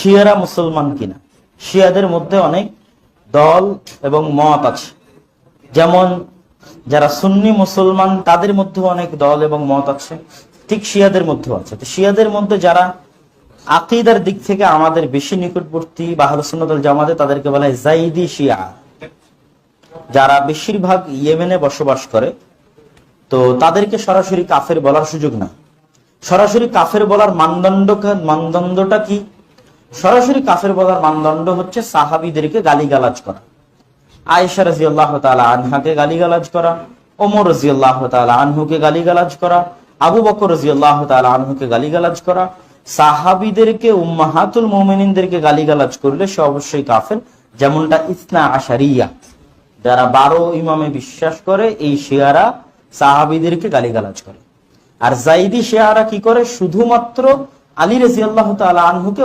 শিয়ারা মুসলমান কিনা। শিয়াদের মধ্যে অনেক দল এবং মত আছে, যেমন যারা সুন্নি মুসলমান তাদের মধ্যে অনেক দল এবং মত আছে, ঠিক শিয়াদের মধ্যেও আছে। তো শিয়াদের মধ্যে যারা আকীদার দিক থেকে আমাদের বেশি নিকটবর্তী বা আহলে সুন্নাত ওয়াল জামাতে, তাদেরকে বলা হয় যাইদি শিয়া, যারা বেশিরভাগ ইয়েমেনে বসবাস করে। তো তাদেরকে সরাসরি কাফের বলার সুযোগ না। সরাসরি কাফের বলার মানদণ্ডটা কি? সরাসরি কাফের বলার মানদণ্ড হচ্ছে সাহাবীদেরকে গালিগালাজ করা, আয়েশা রাদিয়াল্লাহু তাআলা আনহাকে গালিগালাজ করা, ওমর রাদিয়াল্লাহু তাআলা আনহুকে গালিগালাজ করা, আবু বকর রাদিয়াল্লাহু তাআলা আনহুকে গালিগালাজ করা। সাহাবীদেরকে, উম্মাহাতুল মুমিনিনদেরকে গালিগালাজ করলে সে অবশ্যই কাফের। যেমনটা ইসনা আশারিয়া, যারা 12 ইমামে বিশ্বাস করে, এই শিয়ারা সাহাবীদেরকে গালিগালাজ করে। আর যাইদি শিয়ারা কি করে? শুধুমাত্র আলী রাদিয়াল্লাহু তাআলা আনহুকে